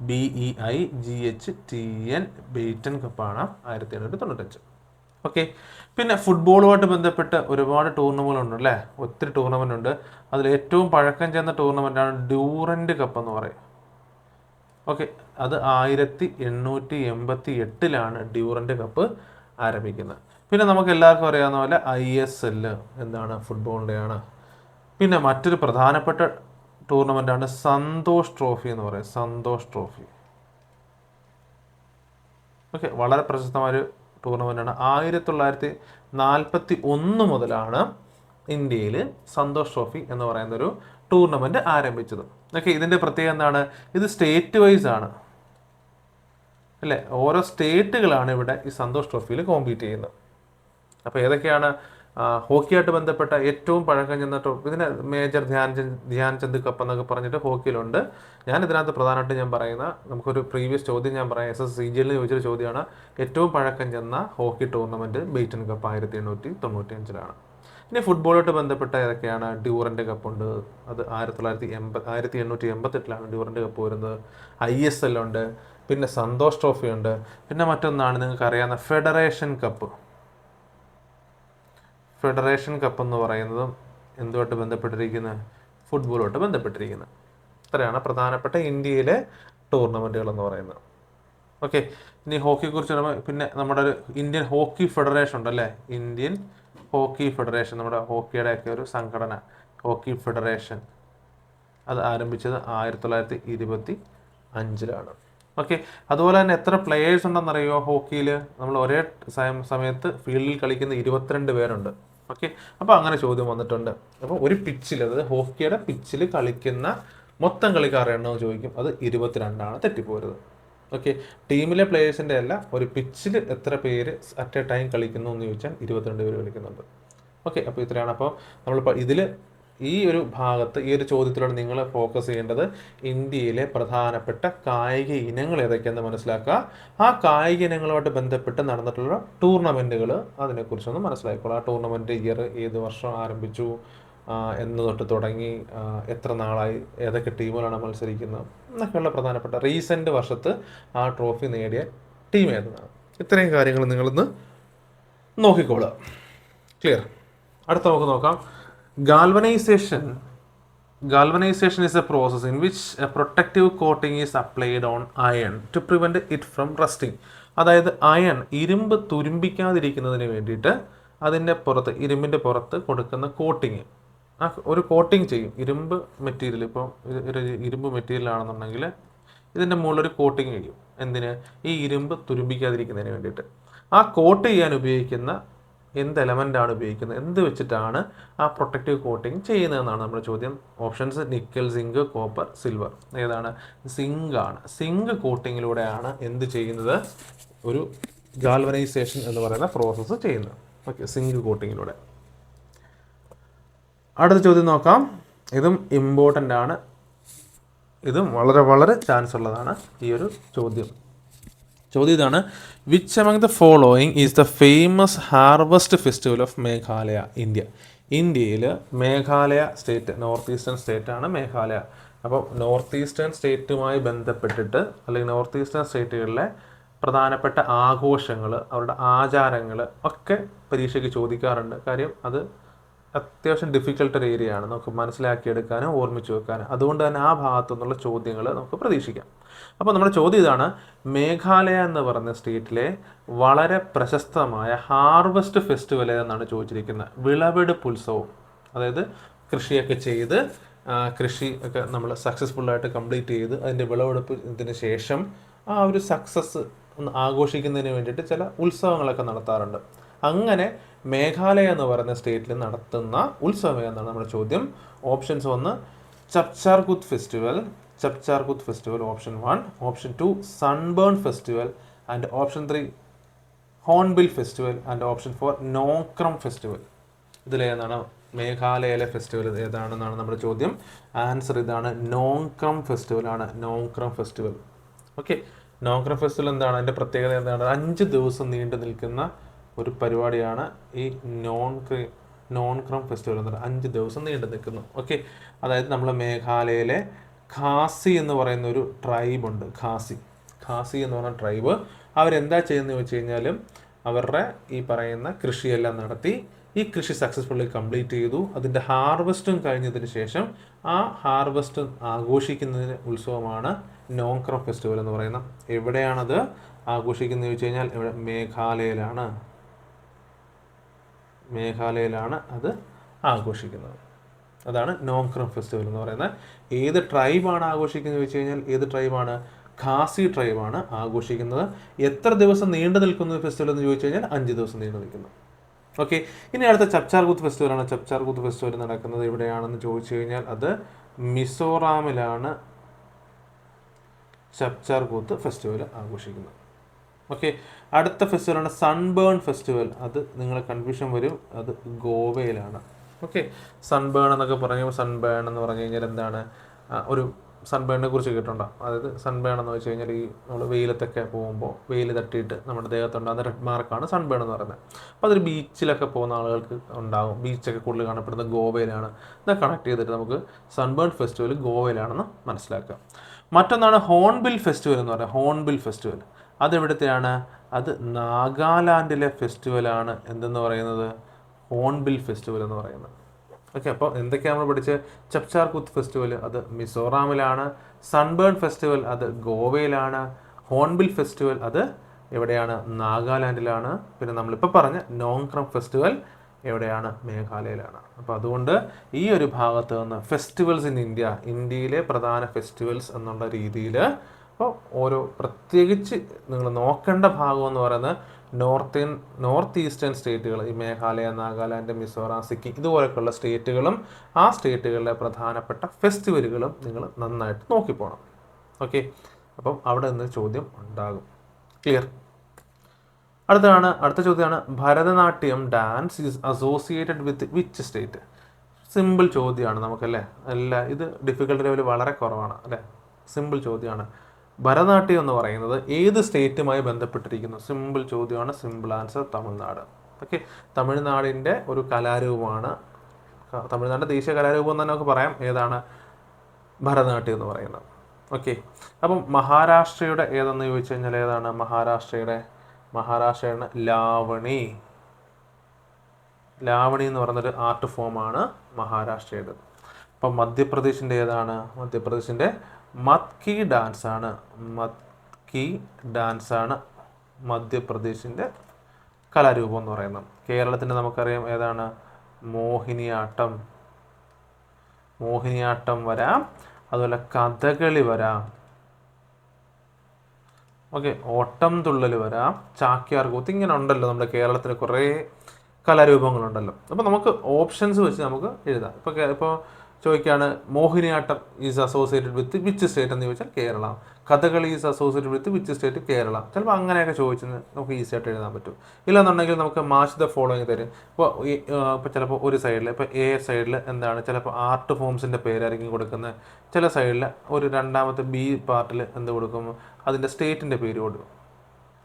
BEIGHTN ബെയ്റ്റൺ കപ്പാണ് 1895. ഓക്കെ, പിന്നെ ഫുട്ബോളുമായിട്ട് ബന്ധപ്പെട്ട് ഒരുപാട് ടൂർണമെൻ്റ് ഉണ്ട്, ഒത്തിരി ടൂർണമെൻ്റ് ഉണ്ട്. അതിൽ ഏറ്റവും പഴക്കം ചെന്ന ടൂർണമെൻ്റാണ് ഡ്യൂറൻറ്റ് കപ്പ് എന്ന് പറയും. ഓക്കെ, അത് 1888 ഡ്യൂറൻറ്റ് കപ്പ് ആരംഭിക്കുന്നത്. പിന്നെ നമുക്ക് എല്ലാവർക്കും അറിയാവുന്ന പോലെ ISL എന്താണ്? ഫുട്ബോളിൻ്റെയാണ്. പിന്നെ മറ്റൊരു പ്രധാനപ്പെട്ട ടൂർണമെൻ്റാണ് സന്തോഷ് ട്രോഫി എന്ന് പറയും. സന്തോഷ് ട്രോഫി ഓക്കെ, വളരെ പ്രശസ്തമായൊരു ടൂർണമെൻ്റാണ്. 1941 മുതലാണ് ഇന്ത്യയിൽ സന്തോഷ് ട്രോഫി എന്ന് പറയുന്ന ഒരു ടൂർണമെൻറ്റ് ആരംഭിച്ചത്. ഓക്കെ, ഇതിൻ്റെ പ്രത്യേകത എന്താണ്? ഇത് സ്റ്റേറ്റ് വൈസ് ആണ് അല്ലേ. ഓരോ സ്റ്റേറ്റുകളാണ് ഇവിടെ ഈ സന്തോഷ് ട്രോഫിയിൽ കോമ്പീറ്റ് ചെയ്യുന്നത്. അപ്പോൾ ഏതൊക്കെയാണ് ഹോക്കിയായിട്ട് ബന്ധപ്പെട്ട ഏറ്റവും പഴക്കം ചെന്ന ഇതിന് മേജർ ധ്യാൻചന്ദ് കപ്പ് എന്നൊക്കെ പറഞ്ഞിട്ട് ഹോക്കിയിലുണ്ട്. ഞാൻ ഇതിനകത്ത് പ്രധാനമായിട്ട് ഞാൻ പറയുന്ന നമുക്കൊരു പ്രീവിയസ് ചോദ്യം ഞാൻ പറയാം. SSCGL ചോദിച്ചൊരു ചോദ്യമാണ്. ഏറ്റവും പഴക്കം ചെന്ന ഹോക്കി ടൂർണമെൻറ്റ് ബെയ്റ്റൺ കപ്പ് 1895. ഇനി ഫുട്ബോളായിട്ട് ബന്ധപ്പെട്ട ഏതൊക്കെയാണ്? ഡ്യൂറൻറ്റ് കപ്പുണ്ട്. അത് 1888 ഡ്യൂറൻറ്റ് കപ്പ് വരുന്നത്. ISL ഉണ്ട്. പിന്നെ സന്തോഷ് ട്രോഫി ഉണ്ട്. പിന്നെ മറ്റൊന്നാണ് നിങ്ങൾക്ക് അറിയാവുന്ന ഫെഡറേഷൻ കപ്പ്. ഫെഡറേഷൻ കപ്പ് എന്ന് പറയുന്നതും എന്തുമായിട്ട് ബന്ധപ്പെട്ടിരിക്കുന്നത്? ഫുട്ബോളുമായിട്ട് ബന്ധപ്പെട്ടിരിക്കുന്നത്. ഇത്രയാണ് പ്രധാനപ്പെട്ട ഇന്ത്യയിലെ ടൂർണമെൻറ്റുകൾ എന്ന് പറയുന്നത്. ഓക്കെ, ഇനി ഹോക്കിയെക്കുറിച്ച് പിന്നെ നമ്മുടെ ഒരു ഇന്ത്യൻ ഹോക്കി ഫെഡറേഷൻ ഉണ്ടല്ലേ. ഇന്ത്യൻ ഹോക്കി ഫെഡറേഷൻ നമ്മുടെ ഹോക്കിയുടെയൊക്കെ ഒരു സംഘടന, ഹോക്കി ഫെഡറേഷൻ, അത് ആരംഭിച്ചത് 1925. ഓക്കെ, അതുപോലെ തന്നെ എത്ര പ്ലെയേഴ്സ് ഉണ്ടെന്നറിയുമോ ഹോക്കിയിൽ? നമ്മൾ ഒരേ സമയത്ത് ഫീൽഡിൽ കളിക്കുന്ന 22 പേരുണ്ട്. ഓക്കെ, അപ്പോൾ അങ്ങനെ ചോദ്യം വന്നിട്ടുണ്ട്. അപ്പോൾ ഒരു പിച്ചിൽ, അതായത് ഹോക്കിയുടെ പിച്ചിൽ കളിക്കുന്ന മൊത്തം കളിക്കാരുടെ എണ്ണം ചോദിക്കും. അത് 22 തെറ്റിപ്പോരുത്. ഓക്കെ, ടീമിലെ പ്ലേയേഴ്സിൻ്റെ അല്ല, ഒരു പിച്ചിൽ എത്ര പേര് അറ്റ് എ ടൈം കളിക്കുന്നു എന്ന് ചോദിച്ചാൽ 22 പേര് കളിക്കുന്നുണ്ട്. ഓക്കെ, അപ്പോൾ ഇത്രയാണ്. അപ്പോൾ നമ്മളിപ്പോൾ ഇതിൽ ഈ ഒരു ഭാഗത്ത് ഈ ഒരു ചോദ്യത്തിലൂടെ നിങ്ങൾ ഫോക്കസ് ചെയ്യേണ്ടത് ഇന്ത്യയിലെ പ്രധാനപ്പെട്ട കായിക ഇനങ്ങൾ ഏതൊക്കെയാണെന്ന് മനസ്സിലാക്കുക. ആ കായിക ഇനങ്ങളുമായിട്ട് ബന്ധപ്പെട്ട് നടന്നിട്ടുള്ള ടൂർണമെൻറ്റുകൾ അതിനെക്കുറിച്ചൊന്ന് മനസ്സിലാക്കിക്കോളൂ. ആ ടൂർണമെൻറ്റ് ഇയർ, ഏത് വർഷം ആരംഭിച്ചു, എന്ന് തൊട്ട് തുടങ്ങി, എത്ര നാളായി, ഏതൊക്കെ ടീമുകളാണ് മത്സരിക്കുന്നത് എന്നൊക്കെയുള്ള പ്രധാനപ്പെട്ട റീസെൻ്റ് വർഷത്ത് ആ ട്രോഫി നേടിയ ടീം ഏതാണ്. ഇത്രയും കാര്യങ്ങൾ നിങ്ങളിന്ന് നോക്കിക്കോളുക. ക്ലിയർ? അടുത്ത നമുക്ക് നോക്കാം. Galvanization is a process in which a protective coating is applied on iron to prevent it from rusting. അതായത് ഇരുമ്പ് തുരുമ്പിക്കാതിരിക്കുന്നതിന് വേണ്ടിയിട്ട് അതിൻ്റെ പുറത്ത്, ഇരുമ്പിൻ്റെ പുറത്ത് കൊടുക്കുന്ന കോട്ടിങ്, ഒരു കോട്ടിങ് ചെയ്യും. ഇരുമ്പ് മെറ്റീരിയൽ, ഇപ്പോൾ ഒരു ഇരുമ്പ് മെറ്റീരിയൽ ആണെന്നുണ്ടെങ്കിൽ ഇതിൻ്റെ മുകളിലൊരു കോട്ടിങ് ചെയ്യും. എന്തിന്? ഈ ഇരുമ്പ് തുരുമ്പിക്കാതിരിക്കുന്നതിന് വേണ്ടിയിട്ട്. ആ കോട്ട് ചെയ്യാൻ ഉപയോഗിക്കുന്ന എന്ത് എലമെൻ്റാണ് ഉപയോഗിക്കുന്നത്, എന്ത് വെച്ചിട്ടാണ് ആ പ്രൊട്ടക്റ്റീവ് കോട്ടിങ് ചെയ്യുന്നതെന്നാണ് നമ്മുടെ ചോദ്യം. Options nickel, zinc, copper, silver. ഏതാണ്? സിങ്ക് ആണ്. സിങ്ക് കോട്ടിങ്ങിലൂടെയാണ് എന്ത് ചെയ്യുന്നത്? ഒരു ഗാൽവനൈസേഷൻ എന്ന് പറയുന്ന പ്രോസസ്സ് ചെയ്യുന്നത്. ഓക്കെ, സിങ്ക് കോട്ടിങ്ങിലൂടെ. അടുത്ത ചോദ്യം നോക്കാം. ഇതും ഇമ്പോർട്ടൻ്റ് ആണ്. ഇതും വളരെ വളരെ ചാൻസ് ഉള്ളതാണ് ഈ ഒരു ചോദ്യം. ചോദ്യം ഇതാണ്: which among the following is the famous harvest festival of Meghalaya, India? ഇന്ത്യയിൽ മേഘാലയ സ്റ്റേറ്റ്, നോർത്ത് ഈസ്റ്റേൺ സ്റ്റേറ്റാണ് മേഘാലയ. അപ്പോൾ നോർത്ത് ഈസ്റ്റേൺ സ്റ്റേറ്റുമായി ബന്ധപ്പെട്ടിട്ട് അല്ലെങ്കിൽ നോർത്ത് ഈസ്റ്റേൺ സ്റ്റേറ്റുകളിലെ പ്രധാനപ്പെട്ട ആഘോഷങ്ങൾ, അവരുടെ ആചാരങ്ങൾ ഒക്കെ പരീക്ഷയ്ക്ക് ചോദിക്കാറുണ്ട്. കാര്യം അത് അത്യാവശ്യം ഡിഫിക്കൽട്ടൊരു ഏരിയ ആണ് നമുക്ക് മനസ്സിലാക്കിയെടുക്കാനും ഓർമ്മിച്ച് വെക്കാനും. അതുകൊണ്ട് തന്നെ ആ ഭാഗത്തു നിന്നുള്ള ചോദ്യങ്ങൾ നമുക്ക് പ്രതീക്ഷിക്കാം. അപ്പോൾ നമ്മുടെ ചോദ്യം ഇതാണ്: മേഘാലയ എന്ന് പറയുന്ന സ്റ്റേറ്റിലെ വളരെ പ്രശസ്തമായ ഹാർവസ്റ്റ് ഫെസ്റ്റിവൽ ഏതെന്നാണ് ചോദിച്ചിരിക്കുന്നത്. വിളവെടുപ്പ് ഉത്സവം, അതായത് കൃഷിയൊക്കെ ചെയ്ത് കൃഷി ഒക്കെ നമ്മൾ സക്സസ്ഫുള്ളായിട്ട് കംപ്ലീറ്റ് ചെയ്ത് അതിൻ്റെ വിളവെടുപ്പിന് ശേഷം ആ ഒരു സക്സസ് ഒന്ന് ആഘോഷിക്കുന്നതിന് വേണ്ടിയിട്ട് ചില ഉത്സവങ്ങളൊക്കെ നടത്താറുണ്ട്. അങ്ങനെ മേഘാലയ എന്ന് പറയുന്ന സ്റ്റേറ്റിൽ നടത്തുന്ന ഉത്സവം എന്നാണ് നമ്മുടെ ചോദ്യം. Options 1 Chapchar Kut festival, Chapchar Kut festival option 1, option 2 Sunburn festival, and option 3 Hornbill festival, and option 4 Nongkrem festival. ഇതിലേതാണ് മേഘാലയയിലെ ഫെസ്റ്റിവൽ ഏതാണെന്നാണ് നമ്മുടെ ചോദ്യം. ആൻസർ ഇതാണ്, നോക്രം ഫെസ്റ്റിവൽ ആണ്. നോക്രം ഫെസ്റ്റിവൽ. ഓക്കെ, നോക്രം ഫെസ്റ്റിവൽ എന്താണ്, അതിൻ്റെ പ്രത്യേകത എന്താണ്? 5 ദിവസം നീണ്ടു നിൽക്കുന്ന ഒരു പരിപാടിയാണ് ഈ നോക്രം ഫെസ്റ്റിവൽ എന്ന് പറയുന്നത്. 5 ദിവസം നീണ്ടു നിൽക്കുന്നു. ഓക്കെ, അതായത് നമ്മൾ മേഘാലയയിലെ ഖാസി എന്ന് പറയുന്ന ഒരു ട്രൈബുണ്ട്. ഖാസി എന്ന് പറയുന്ന ട്രൈബ് അവരെന്താ ചെയ്യുന്നത് വെച്ച് കഴിഞ്ഞാൽ അവരുടെ ഈ പറയുന്ന കൃഷിയെല്ലാം നടത്തി ഈ കൃഷി സക്സസ്ഫുള്ളി കംപ്ലീറ്റ് ചെയ്തു. അതിൻ്റെ ഹാർവസ്റ്റും കഴിഞ്ഞതിന് ശേഷം ആ ഹാർവസ്റ്റ് ആഘോഷിക്കുന്നതിന് ഉത്സവമാണ് നോക്രം ഫെസ്റ്റിവൽ എന്ന് പറയുന്നത്. എവിടെയാണത് ആഘോഷിക്കുന്നത് ചോദിച്ചു കഴിഞ്ഞാൽ ഇവിടെ മേഘാലയയിലാണ് അത് ആഘോഷിക്കുന്നത്. അതാണ് നോക്രം ഫെസ്റ്റിവൽ എന്ന് പറയുന്നത്. ഏത് ട്രൈബാണ് ആഘോഷിക്കുന്നത് ചോദിച്ചു കഴിഞ്ഞാൽ ഏത് ട്രൈബാണ്? ഖാസി ട്രൈബാണ് ആഘോഷിക്കുന്നത്. എത്ര ദിവസം നീണ്ടു നിൽക്കുന്ന ഫെസ്റ്റിവൽ എന്ന് ചോദിച്ചു കഴിഞ്ഞാൽ 5 ദിവസം നീണ്ടു നിൽക്കുന്നു. ഓക്കെ, ഇനി അടുത്ത ചപ്ചാർകൂത്ത് ഫെസ്റ്റിവലാണ്. ചപ്ചാർകൂത്ത് ഫെസ്റ്റിവൽ നടക്കുന്നത് എവിടെയാണെന്ന് ചോദിച്ചു കഴിഞ്ഞാൽ അത് മിസോറാമിലാണ് ചപ്ചാർകൂത്ത് ഫെസ്റ്റിവൽ ആഘോഷിക്കുന്നത്. ഓക്കെ, അടുത്ത ഫെസ്റ്റിവലാണ് സൺബേൺ ഫെസ്റ്റിവൽ. അത് നിങ്ങൾ കൺഫ്യൂഷൻ വരും, അത് ഗോവയിലാണ്. ഓക്കെ, സൺബേൺ എന്നൊക്കെ പറയുമ്പോൾ സൺബേൺ എന്ന് പറഞ്ഞു കഴിഞ്ഞാൽ എന്താണ്? ഒരു സൺബേണിനെ കുറിച്ച് കേട്ടിട്ടുണ്ടോ? അതായത് സൺബേൺ എന്ന് വെച്ച് കഴിഞ്ഞാൽ ഈ നമ്മൾ വെയിലത്തൊക്കെ പോകുമ്പോൾ വെയിൽ തട്ടിയിട്ട് നമ്മുടെ ദേഹത്തുണ്ടാകുന്ന റെഡ് മാർക്കാണ് സൺബേൺ എന്ന് പറയുന്നത്. അപ്പോൾ അതൊരു ബീച്ചിലൊക്കെ പോകുന്ന ആളുകൾക്ക് ഉണ്ടാകും. ബീച്ചൊക്കെ കൂടുതൽ കാണപ്പെടുന്നത് ഗോവയിലാണ്. ഇത് കണക്ട് ചെയ്തിട്ട് നമുക്ക് സൺബേൺ ഫെസ്റ്റിവൽ ഗോവയിലാണെന്ന് മനസ്സിലാക്കാം. മറ്റൊന്നാണ് ഹോൺബിൽ ഫെസ്റ്റിവൽ എന്ന് പറയുന്നത്. ഹോൺബിൽ ഫെസ്റ്റിവൽ അതെവിടുത്തെയാണ്? അത് നാഗാലാൻഡിലെ ഫെസ്റ്റിവലാണ്. എന്തെന്ന് പറയുന്നത്? ഹോൺബിൽ ഫെസ്റ്റിവൽ എന്ന് പറയുന്നത്. ഓക്കെ, അപ്പോൾ എന്തൊക്കെയാണ് നമ്മൾ പഠിച്ച്? ചപ്ചാർകൂത്ത് ഫെസ്റ്റിവൽ അത് മിസോറാമിലാണ്, സൺബേൺ ഫെസ്റ്റിവൽ അത് ഗോവയിലാണ്, ഹോൺബിൽ ഫെസ്റ്റിവൽ അത് എവിടെയാണ്? നാഗാലാൻഡിലാണ്. പിന്നെ നമ്മളിപ്പോൾ പറഞ്ഞ നോക്രം ഫെസ്റ്റിവൽ എവിടെയാണ്? മേഘാലയയിലാണ്. അപ്പോൾ അതുകൊണ്ട് ഈ ഒരു ഭാഗത്ത് നിന്ന് ഫെസ്റ്റിവൽസ് ഇൻ ഇന്ത്യയിലെ പ്രധാന ഫെസ്റ്റിവൽസ് എന്നുള്ള രീതിയിൽ അപ്പോൾ ഓരോ പ്രത്യേകിച്ച് നിങ്ങൾ നോക്കേണ്ട ഭാഗം എന്ന് പറയുന്നത് നോർത്ത് ഈസ്റ്റേൺ സ്റ്റേറ്റുകൾ, ഈ മേഘാലയ, നാഗാലാൻഡ്, മിസോറാം, സിക്കിം ഇതുപോലെയൊക്കെയുള്ള സ്റ്റേറ്റുകളും ആ സ്റ്റേറ്റുകളിലെ പ്രധാനപ്പെട്ട ഫെസ്റ്റിവലുകളും നിങ്ങൾ നന്നായിട്ട് നോക്കിപ്പോണം. ഓക്കെ, അപ്പം അവിടെ നിന്ന് ചോദ്യം ഉണ്ടാകും. ക്ലിയർ? അടുത്ത ചോദ്യമാണ് Bharatanatyam dance is associated with which state? Simple ചോദ്യമാണ് നമുക്കല്ലേ. ഇത് ഡിഫിക്കൽട്ടി ലെവൽ വളരെ കുറവാണ് അല്ലേ. സിമ്പിൾ ചോദ്യമാണ്. ഭരതനാട്യം എന്ന് പറയുന്നത് ഏത് സ്റ്റേറ്റുമായി ബന്ധപ്പെട്ടിരിക്കുന്നു? സിമ്പിൾ ചോദ്യമാണ്. Simple answer Tamil Nadu. ഓക്കെ, തമിഴ്നാടിൻ്റെ ഒരു കലാരൂപമാണ്. തമിഴ്നാടിൻ്റെ ദേശീയ കലാരൂപം എന്ന് തന്നെ നമുക്ക് പറയാം. ഏതാണ്? ഭരതനാട്യം എന്ന് പറയുന്നത്. ഓക്കെ, അപ്പം മഹാരാഷ്ട്രയുടെ ഏതെന്ന് ചോദിച്ചു കഴിഞ്ഞാൽ ഏതാണ്? മഹാരാഷ്ട്രയുടെ ലാവണി എന്ന് പറയുന്നൊരു ആർട്ട് ഫോമാണ് മഹാരാഷ്ട്രയുടെ. അപ്പം മധ്യപ്രദേശിൻ്റെ ഏതാണ്? മധ്യപ്രദേശിൻ്റെ മത്കി ഡാൻസ് ആണ് മധ്യപ്രദേശിൻ്റെ കലാരൂപം എന്ന് പറയുന്നത്. കേരളത്തിൻ്റെ നമുക്കറിയാം ഏതാണ്? മോഹിനിയാട്ടം വരാം, അതുപോലെ കഥകളി വരാം. ഓക്കെ, ഓട്ടം തുള്ളൽ വരാം, ചാക്യാർ കൂത്ത്, ഇങ്ങനെ ഉണ്ടല്ലോ നമ്മുടെ കേരളത്തിൽ കുറേ കലാരൂപങ്ങളുണ്ടല്ലോ. അപ്പോൾ നമുക്ക് ഓപ്ഷൻസ് വെച്ച് നമുക്ക് എഴുതാം. ഇപ്പോൾ ചോദിക്കുകയാണ് Mohiniyattam is associated with which state എന്ന് ചോദിച്ചാൽ Kerala. Kathakali is associated with which state? Kerala. ചിലപ്പോൾ അങ്ങനെയൊക്കെ ചോദിച്ചെന്ന് നമുക്ക് ഈസി ആയിട്ട് എഴുതാൻ പറ്റും. ഇല്ലാന്നുണ്ടെങ്കിൽ നമുക്ക് മാച്ച് ദ ഫോളോയിങ് തരും. ഇപ്പോൾ ചിലപ്പോൾ ഒരു സൈഡിൽ ഇപ്പോൾ എ സൈഡിൽ എന്താണ് ചിലപ്പോൾ ആർട്ട് ഫോംസിൻ്റെ പേരായിരിക്കും കൊടുക്കുന്നത്. ചില സൈഡിൽ ഒരു രണ്ടാമത്തെ ബി പാർട്ടിൽ എന്ത് കൊടുക്കും? അതിൻ്റെ സ്റ്റേറ്റിൻ്റെ പേര് കൊടുക്കും.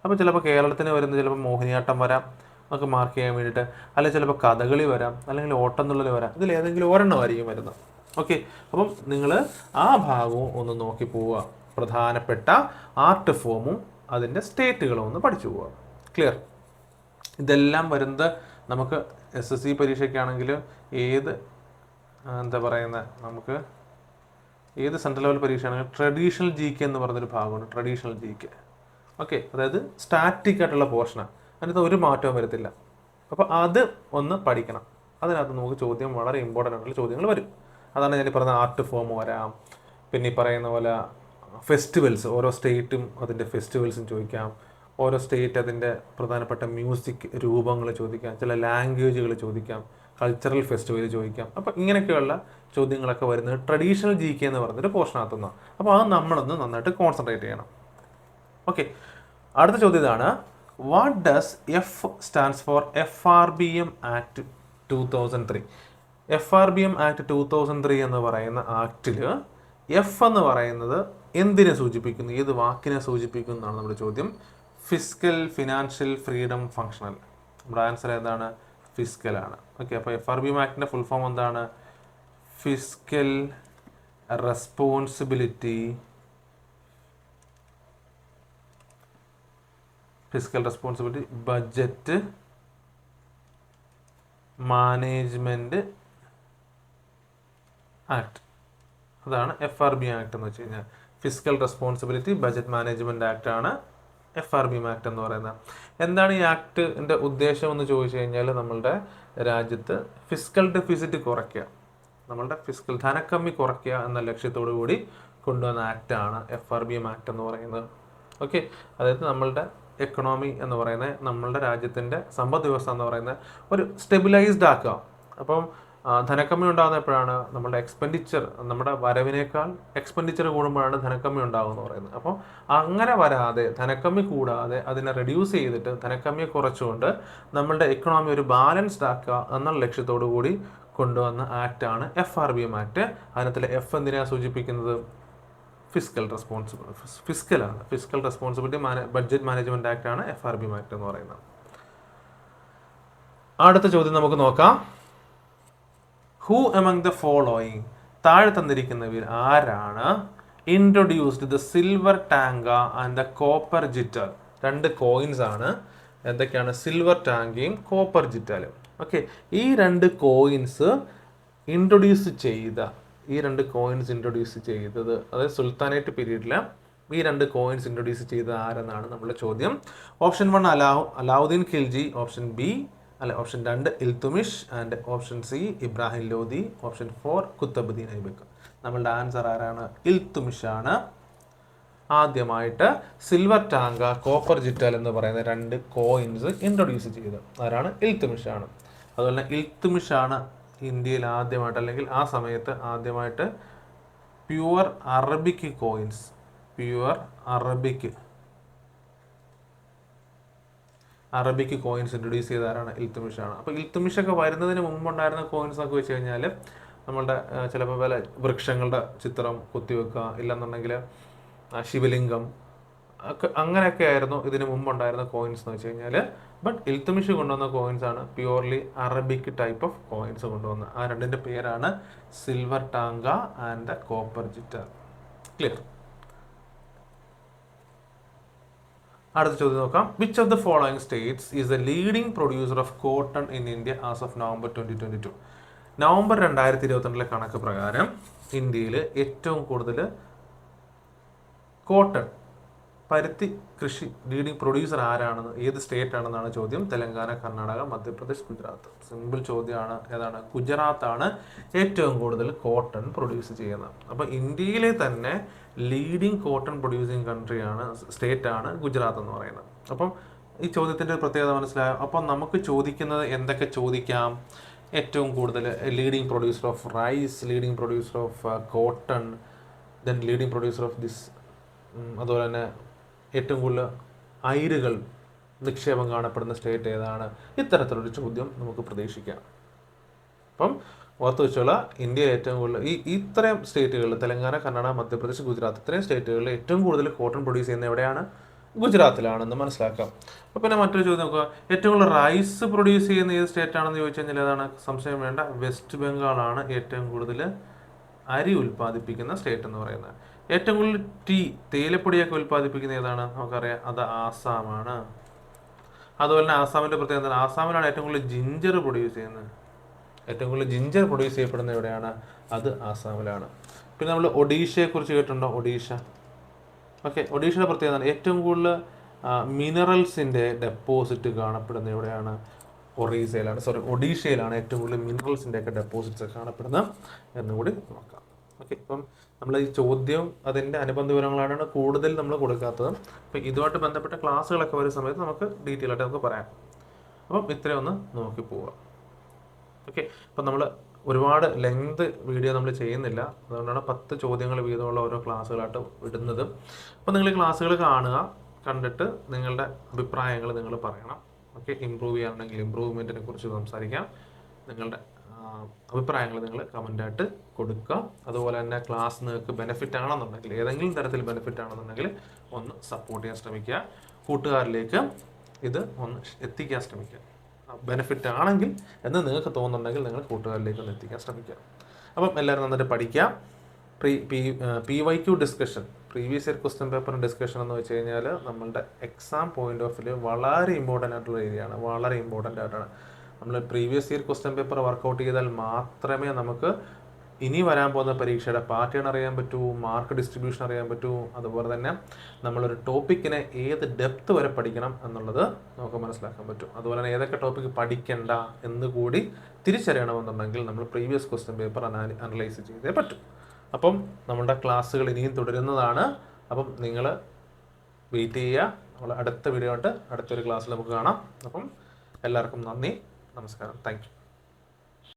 അപ്പോൾ ചിലപ്പോൾ കേരളത്തിന് വരുന്നത് ചിലപ്പോൾ മോഹിനിയാട്ടം വരാം, നമുക്ക് മാർക്ക് ചെയ്യാൻ വേണ്ടിയിട്ട്, അല്ലെങ്കിൽ ചിലപ്പോൾ കഥകളി വരാം, അല്ലെങ്കിൽ ഓട്ടംതുള്ളൽ വരാം. ഇതിൽ ഏതെങ്കിലും ഒരെണ്ണമായിരിക്കും വരുന്നത്. ഓക്കെ, അപ്പം നിങ്ങൾ ആ ഭാഗവും ഒന്ന് നോക്കി പോവുക. പ്രധാനപ്പെട്ട ആർട്ട് ഫോമും അതിൻ്റെ സ്റ്റേറ്റുകളും ഒന്ന് പഠിച്ചു പോവുക. ക്ലിയർ? ഇതെല്ലാം വരുന്നത് നമുക്ക് SSC പരീക്ഷയ്ക്കാണെങ്കിൽ ഏത് എന്താ പറയുന്നത്, നമുക്ക് ഏത് സെൻട്രൽ ലെവൽ പരീക്ഷയാണെങ്കിൽ ട്രഡീഷണൽ GK എന്ന് പറഞ്ഞൊരു ഭാഗമുണ്ട്. ട്രഡീഷണൽ GK, ഓക്കെ, അതായത് സ്റ്റാറ്റിക് ആയിട്ടുള്ള പോർഷനാണ്, അതിനകത്ത് ഒരു മാറ്റവും വരത്തില്ല. അപ്പോൾ അത് ഒന്ന് പഠിക്കണം. അതിനകത്ത് നമുക്ക് ചോദ്യം വളരെ ഇമ്പോർട്ടൻ്റ് ആയിട്ടുള്ള ചോദ്യങ്ങൾ വരും. അതാണ് ഞാൻ പറഞ്ഞ ആർട്ട് ഫോം വരാം, പിന്നെ ഈ പറയുന്ന പോലെ ഫെസ്റ്റിവൽസ്, ഓരോ സ്റ്റേറ്റും അതിൻ്റെ ഫെസ്റ്റിവൽസും ചോദിക്കാം, ഓരോ സ്റ്റേറ്റ് അതിൻ്റെ പ്രധാനപ്പെട്ട മ്യൂസിക് രൂപങ്ങൾ ചോദിക്കാം, ചില ലാംഗ്വേജുകൾ ചോദിക്കാം, കൾച്ചറൽ ഫെസ്റ്റിവൽ ചോദിക്കാം. അപ്പോൾ ഇങ്ങനെയൊക്കെയുള്ള ചോദ്യങ്ങളൊക്കെ വരുന്നത് ട്രഡീഷണൽ GK എന്ന് പറഞ്ഞൊരു പോർഷനകത്തുനിന്നാണ്. അപ്പോൾ അത് നമ്മളൊന്ന് നന്നായിട്ട് കോൺസെൻട്രേറ്റ് ചെയ്യണം. ഓക്കെ, അടുത്ത ചോദ്യം ഇതാണ്. What does F stands for FRBM act 2003? FRBM act 2003 എന്ന് പറയുന്ന ആക്ടിൽ എഫ് എന്ന് പറയുന്നത് എന്തിനെ സൂചിപ്പിക്കുന്നു, ഏത് വാക്കിനെ സൂചിപ്പിക്കുന്നു എന്നാണ് നമ്മുടെ ചോദ്യം. Fiscal, financial, freedom, functional. നമ്മുടെ ആൻസർ ഏതാണ്? ഫിസ്ക്കൽ ആണ്. ഓക്കെ, അപ്പോൾ FRBM ആക്ടിൻ്റെ ഫുൾ ഫോം എന്താണ്? Fiscal responsibility, fiscal responsibility, budget management act. അതാണ് FRBM ആക്ട് എന്ന് വെച്ച് കഴിഞ്ഞാൽ. Fiscal responsibility budget management act ആണ് FRBM ആക്ട് എന്ന് പറയുന്നത്. എന്താണ് ഈ ആക്ടിൻ്റെ ഉദ്ദേശം എന്ന് ചോദിച്ചു കഴിഞ്ഞാൽ, നമ്മളുടെ രാജ്യത്ത് ഫിസ്ക്കൽ ഡെഫിസിറ്റ് കുറയ്ക്കുക, നമ്മളുടെ ഫിസ്ക്കൽ ധനക്കമ്മി കുറയ്ക്കുക എന്ന ലക്ഷ്യത്തോടു കൂടി കൊണ്ടുവന്ന ആക്ടാണ് FRBM ആക്ട് എന്ന് പറയുന്നത്. ഓക്കെ, അതായത് നമ്മളുടെ എക്കണോമി എന്ന് പറയുന്നത്, നമ്മളുടെ രാജ്യത്തിൻ്റെ സമ്പദ് വ്യവസ്ഥ എന്ന് പറയുന്നത് ഒരു സ്റ്റെബിലൈസ്ഡ് ആക്കുക. അപ്പം ധനക്കമ്മി ഉണ്ടാകുന്ന എപ്പോഴാണ്? നമ്മുടെ എക്സ്പെൻഡിച്ചർ, നമ്മുടെ വരവിനേക്കാൾ എക്സ്പെൻഡിച്ചർ കൂടുമ്പോഴാണ് ധനക്കമ്മി ഉണ്ടാകുമെന്ന് പറയുന്നത്. അപ്പോൾ അങ്ങനെ വരാതെ, ധനക്കമ്മി കൂടാതെ അതിനെ റെഡ്യൂസ് ചെയ്തിട്ട് ധനക്കമ്മിയെ കുറച്ചുകൊണ്ട് നമ്മളുടെ എക്കണോമി ഒരു ബാലൻസ്ഡ് ആക്കുക എന്നുള്ള ലക്ഷ്യത്തോടു കൂടി കൊണ്ടുവന്ന ആക്റ്റാണ് FRBM ആക്ട്. അതിനകത്തിലെ F എന്തിനാണ് സൂചിപ്പിക്കുന്നത്? ഫിസ്ക്കൽ റെസ്പോൺസിബിലിറ്റി, ഫിസ്ക്കലാണ്. Fiscal responsibility budget management act ആണ് FRBM ആക്ട് എന്ന് പറയുന്നത്. അടുത്ത ചോദ്യം നമുക്ക് നോക്കാം. ഹൂ എമംഗ് ദ ഫോളോയിങ്, താഴെ തന്നിരിക്കുന്നവർ ആരാണ് introduced the silver tanka and the copper jital? രണ്ട് കോയിൻസ് ആണ്. എന്തൊക്കെയാണ്? സിൽവർ ടാങ്കയും കോപ്പർ ജിറ്റലും. ഓക്കെ, ഈ രണ്ട് കോയിൻസ് ഇൻട്രൊഡ്യൂസ് ചെയ്തത് അതായത് സുൽത്താനേറ്റ് പീരീഡിൽ ഈ രണ്ട് കോയിൻസ് ഇൻട്രൊഡ്യൂസ് ചെയ്ത ആരെന്നാണ് നമ്മുടെ ചോദ്യം. Option 1 Alauddin Khilji, option 2 Iltutmish, and option C Ibrahim Lodhi, option 4 Qutbuddin Aibak. നമ്മളുടെ ആൻസർ ആരാണ്? ഇൽത്തുമിഷ് ആണ്. ആദ്യമായിട്ട് സിൽവർ ടാങ്ക, കോപ്പർ ജിറ്റൽ എന്ന് പറയുന്ന രണ്ട് കോയിൻസ് ഇൻട്രൊഡ്യൂസ് ചെയ്തത് ആരാണ്? ഇൽത്തുമിഷ് ആണ്. അതുപോലെ തന്നെ ഇൽത്തുമിഷ് ആണ് ഇന്ത്യയിൽ ആദ്യമായിട്ട്, അല്ലെങ്കിൽ ആ സമയത്ത് ആദ്യമായിട്ട് പ്യുവർ അറബിക് കോയിൻസ് ഇൻട്രൊഡ്യൂസ് ചെയ്ത ആരാണ്? ഇൽത്തുമിഷ് ആണ്. അപ്പോൾ ഇൽത്തുമിഷ് ഒക്കെ വരുന്നതിന് മുമ്പുണ്ടായിരുന്ന കോയിൻസ് ഒക്കെ വെച്ച് കഴിഞ്ഞാൽ നമ്മളുടെ ചിലപ്പോൾ പല വൃക്ഷങ്ങളുടെ ചിത്രം കുത്തിവെക്കുക, ഇല്ലെന്നുണ്ടെങ്കിൽ ശിവലിംഗം ഒക്കെ, അങ്ങനെയൊക്കെ ആയിരുന്നു ഇതിന് മുമ്പുണ്ടായിരുന്ന കോയിൻസ് എന്ന് വെച്ച് കഴിഞ്ഞാൽ. ബട്ട് ഇൽത്തുമിഷ് കൊണ്ടുവന്ന കോയിൻസ് ആണ് purely Arabic type of coins കൊണ്ടുവന്ന. ആ രണ്ടിൻ്റെ പേരാണ് silver tanka and the copper jital. Clear? അടുത്ത ചോദ്യം നോക്കാം. Which of the following states is the leading producer of cotton in India as of November 2022? November 2022 കണക്ക് പ്രകാരം ഇന്ത്യയിൽ ഏറ്റവും കൂടുതൽ കോട്ടൺ, പരുത്തി കൃഷി ലീഡിംഗ് പ്രൊഡ്യൂസർ ആരാണെന്ന്, ഏത് സ്റ്റേറ്റ് ആണെന്നാണ് ചോദ്യം. തെലങ്കാന, കർണാടക, മധ്യപ്രദേശ്, ഗുജറാത്ത്. സിമ്പിൾ ചോദ്യമാണ്. ഏതാണ്? ഗുജറാത്താണ് ഏറ്റവും കൂടുതൽ കോട്ടൺ പ്രൊഡ്യൂസ് ചെയ്യുന്നത്. അപ്പോൾ ഇന്ത്യയിലെ തന്നെ ലീഡിംഗ് കോട്ടൺ പ്രൊഡ്യൂസിങ് കൺട്രിയാണ്, സ്റ്റേറ്റ് ആണ് ഗുജറാത്ത് എന്ന് പറയുന്നത്. അപ്പം ഈ ചോദ്യത്തിൻ്റെ പ്രത്യേകത മനസ്സിലായോ? അപ്പം നമുക്ക് ചോദിക്കുന്നത് എന്തൊക്കെ ചോദിക്കാം? ഏറ്റവും കൂടുതൽ leading producer of rice, leading producer of cotton, then leading producer of this, അതുപോലെ തന്നെ ഏറ്റവും കൂടുതൽ അയിരുകൾ നിക്ഷേപം കാണപ്പെടുന്ന സ്റ്റേറ്റ് ഏതാണ്? ഇത്തരത്തിലൊരു ചോദ്യം നമുക്ക് പ്രതീക്ഷിക്കാം. അപ്പം ഓർത്ത് വെച്ചോളൂ, ഇന്ത്യയിൽ ഏറ്റവും കൂടുതൽ ഇത്രയും സ്റ്റേറ്റുകളിൽ, തെലങ്കാന, കർണാടക, മധ്യപ്രദേശ്, ഗുജറാത്ത്, ഇത്രയും സ്റ്റേറ്റുകളിൽ ഏറ്റവും കൂടുതൽ കോട്ടൺ പ്രൊഡ്യൂസ് ചെയ്യുന്നത് എവിടെയാണ്? ഗുജറാത്തിലാണെന്ന് മനസ്സിലാക്കാം. അപ്പോൾ പിന്നെ മറ്റൊരു ചോദ്യം നോക്കുക, ഏറ്റവും കൂടുതൽ റൈസ് പ്രൊഡ്യൂസ് ചെയ്യുന്ന ഏത് സ്റ്റേറ്റ് ആണെന്ന് ചോദിച്ചു കഴിഞ്ഞാൽ ഏതാണ്? സംശയം വേണ്ട, വെസ്റ്റ് ബംഗാളാണ് ഏറ്റവും കൂടുതൽ അരി ഉൽപ്പാദിപ്പിക്കുന്ന സ്റ്റേറ്റ് എന്ന് പറയുന്നത്. ഏറ്റവും കൂടുതൽ തേയിലപ്പൊടിയൊക്കെ ഉൽപ്പാദിപ്പിക്കുന്ന ഏതാണ്? നമുക്കറിയാം, അത് ആസാമാണ്. അതുപോലെ തന്നെ ആസാമിന്റെ പ്രത്യേകത എന്താണ്? ആസാമിലാണ് ഏറ്റവും കൂടുതൽ ജിഞ്ചർ പ്രൊഡ്യൂസ് ചെയ്യുന്നത്. ഏറ്റവും കൂടുതൽ ജിഞ്ചർ പ്രൊഡ്യൂസ് ചെയ്യപ്പെടുന്ന എവിടെയാണ്? അത് ആസാമിലാണ്. പിന്നെ നമ്മൾ ഒഡീഷയെ കുറിച്ച് കേട്ടിട്ടുണ്ടോ? ഒഡീഷ. ഓക്കെ, ഒഡീഷയുടെ പ്രത്യേകത എന്താണ്? ഏറ്റവും കൂടുതൽ മിനറൽസിന്റെ ഡെപ്പോസിറ്റ് കാണപ്പെടുന്ന എവിടെയാണ്? ഒഡീഷയിലാണ് ഏറ്റവും കൂടുതൽ മിനറൽസിന്റെ ഒക്കെ ഡെപ്പോസിറ്റ്സ് കാണപ്പെടുന്നത് എന്നുകൂടി നോക്കാം. ഓക്കെ, ഇപ്പം നമ്മൾ ഈ ചോദ്യം അതിൻ്റെ അനുബന്ധ വിവരങ്ങളാണ് കൂടുതൽ നമ്മൾ കൊടുക്കാത്തത്. അപ്പം ഇതുമായിട്ട് ബന്ധപ്പെട്ട ക്ലാസ്സുകളൊക്കെ വരുന്ന സമയത്ത് നമുക്ക് ഡീറ്റെയിൽ ആയിട്ട് നമുക്ക് പറയാം. അപ്പം ഇത്രയും ഒന്ന് നോക്കി പോവുക. ഓക്കെ, അപ്പം നമ്മൾ ഒരുപാട് ലെങ്ത് വീഡിയോ നമ്മൾ ചെയ്യുന്നില്ല, അതുകൊണ്ടാണ് 10 ചോദ്യങ്ങൾ വീതമുള്ള ഓരോ ക്ലാസ്സുകളായിട്ട് വിടുന്നത്. അപ്പം നിങ്ങൾ ഈ ക്ലാസ്സുകൾ കാണുക, കണ്ടിട്ട് നിങ്ങളുടെ അഭിപ്രായങ്ങൾ നിങ്ങൾ പറയണം. ഓക്കെ, ഇമ്പ്രൂവ് ചെയ്യാനുണ്ടെങ്കിൽ ഇമ്പ്രൂവ്മെൻറ്റിനെ കുറിച്ച് സംസാരിക്കാം. നിങ്ങളുടെ അഭിപ്രായങ്ങൾ നിങ്ങൾ കമൻ്റായിട്ട് കൊടുക്കുക. അതുപോലെ തന്നെ ക്ലാസ് നിങ്ങൾക്ക് ബെനിഫിറ്റ് ആണെന്നുണ്ടെങ്കിൽ, ഏതെങ്കിലും തരത്തിൽ ബെനിഫിറ്റ് ആണെന്നുണ്ടെങ്കിൽ ഒന്ന് സപ്പോർട്ട് ചെയ്യാൻ ശ്രമിക്കുക. കൂട്ടുകാരിലേക്ക് ഇത് ഒന്ന് എത്തിക്കാൻ ശ്രമിക്കുക. ബെനിഫിറ്റ് ആണെങ്കിൽ എന്ന് നിങ്ങൾക്ക് തോന്നുന്നുണ്ടെങ്കിൽ നിങ്ങൾ കൂട്ടുകാരിലേക്ക് ഒന്ന് എത്തിക്കാൻ ശ്രമിക്കുക. അപ്പം എല്ലാവരും നന്നായിട്ട് പഠിക്കാം. PYQ discussion, previous year question paper discussion എന്ന് വെച്ച് കഴിഞ്ഞാൽ നമ്മളുടെ എക്സാം പോയിന്റ് ഓഫ് വ്യൂ വളരെ ഇമ്പോർട്ടൻ്റ് ആയിട്ടുള്ള ഏരിയയാണ്. വളരെ ഇമ്പോർട്ടൻ്റ് ആയിട്ടാണ്. നമ്മൾ previous year question paper work out ചെയ്താൽ മാത്രമേ നമുക്ക് ഇനി വരാൻ പോകുന്ന പരീക്ഷയുടെ പാറ്റേൺ അറിയാൻ പറ്റൂ, മാർക്ക് ഡിസ്ട്രിബ്യൂഷൻ അറിയാൻ പറ്റൂ. അതുപോലെ തന്നെ നമ്മളൊരു ടോപ്പിക്കിനെ ഏത് ഡെപ്ത് വരെ പഠിക്കണം എന്നുള്ളത് നമുക്ക് മനസ്സിലാക്കാൻ പറ്റും. അതുപോലെ തന്നെ ഏതൊക്കെ ടോപ്പിക്ക് പഠിക്കണ്ട എന്ന് കൂടി തിരിച്ചറിയണമെന്നുണ്ടെങ്കിൽ നമ്മൾ പ്രീവിയസ് ക്വസ്റ്റ്യൻ പേപ്പർ അനലൈസ് ചെയ്തേ പറ്റും. അപ്പം നമ്മളുടെ ക്ലാസ്സുകൾ ഇനിയും തുടരുന്നതാണ്. അപ്പം നിങ്ങൾ വെയിറ്റ് ചെയ്യുക. നമ്മൾ അടുത്ത വീഡിയോ ആയിട്ട് അടുത്തൊരു ക്ലാസ്സിൽ നമുക്ക് കാണാം. അപ്പം എല്ലാവർക്കും നന്ദി, നമസ്കാരം, താങ്ക് യു.